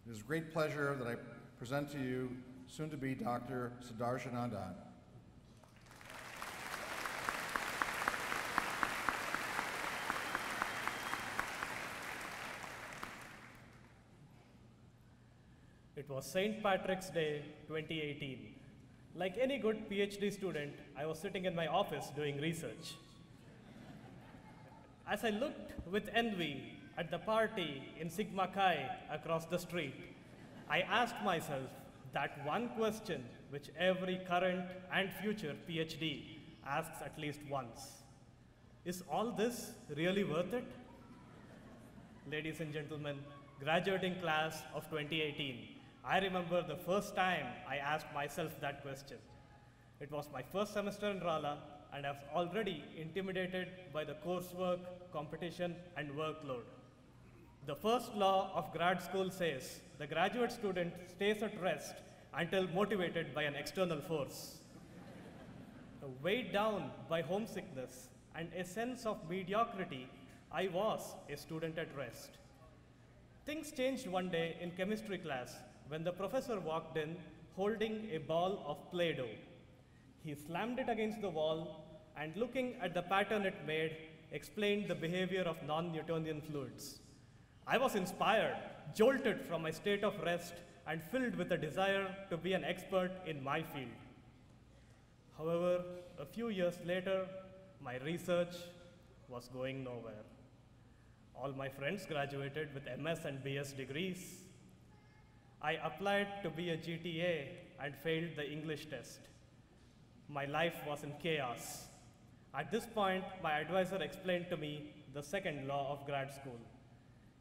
It is a great pleasure that I present to you soon-to-be Dr. Sudarshanandan. It was St. Patrick's Day 2018. Like any good PhD student, I was sitting in my office doing research. As I looked with envy at the party in Sigma Chi across the street, I asked myself that one question which every current and future PhD asks at least once. Is all this really worth it? Ladies and gentlemen, graduating class of 2018, I remember the first time I asked myself that question. It was my first semester in Rala, and I was already intimidated by the coursework, competition, and workload. The first law of grad school says the graduate student stays at rest until motivated by an external force. Weighed down by homesickness and a sense of mediocrity, I was a student at rest. Things changed one day in chemistry class when the professor walked in holding a ball of Play-Doh. He slammed it against the wall and, looking at the pattern it made, explained the behavior of non-Newtonian fluids. I was inspired, jolted from my state of rest, and filled with a desire to be an expert in my field. However, a few years later, my research was going nowhere. All my friends graduated with MS and BS degrees. I applied to be a GTA and failed the English test. My life was in chaos. At this point, my advisor explained to me the second law of grad school.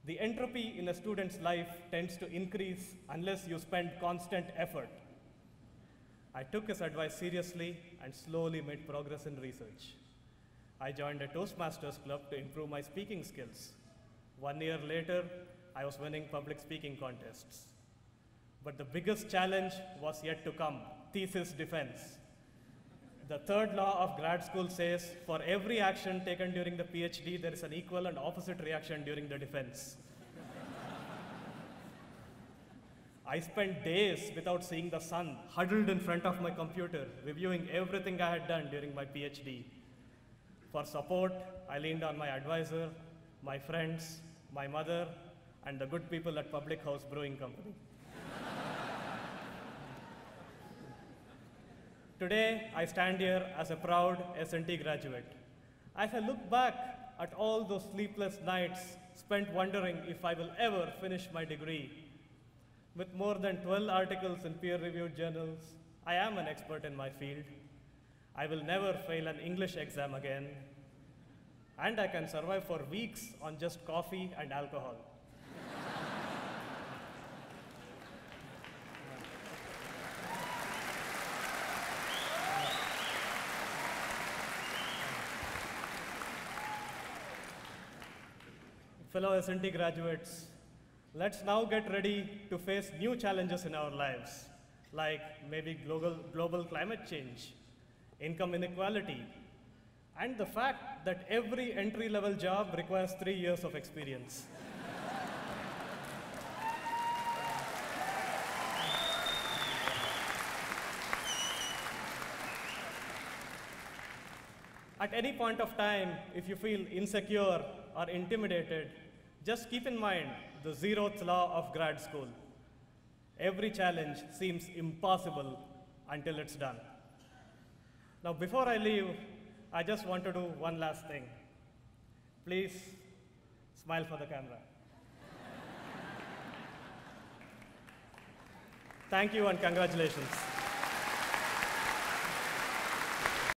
The entropy in a student's life tends to increase unless you spend constant effort. I took his advice seriously and slowly made progress in research. I joined a Toastmasters club to improve my speaking skills. 1 year later, I was winning public speaking contests. But the biggest challenge was yet to come: thesis defense. The third law of grad school says for every action taken during the PhD, there is an equal and opposite reaction during the defense. I spent days without seeing the sun, huddled in front of my computer, reviewing everything I had done during my PhD. For support, I leaned on my advisor, my friends, my mother, and the good people at Public House Brewing Company. Today, I stand here as a proud S&T graduate. As I look back at all those sleepless nights spent wondering if I will ever finish my degree, with more than 12 articles in peer-reviewed journals, I am an expert in my field. I will never fail an English exam again, and I can survive for weeks on just coffee and alcohol. Fellow S&T graduates, let's now get ready to face new challenges in our lives, like maybe global climate change, income inequality, and the fact that every entry-level job requires 3 years of experience. At any point of time, if you feel insecure or intimidated, just keep in mind the 0th law of grad school. Every challenge seems impossible until it's done. Now, before I leave, I just want to do one last thing. Please smile for the camera. Thank you and congratulations.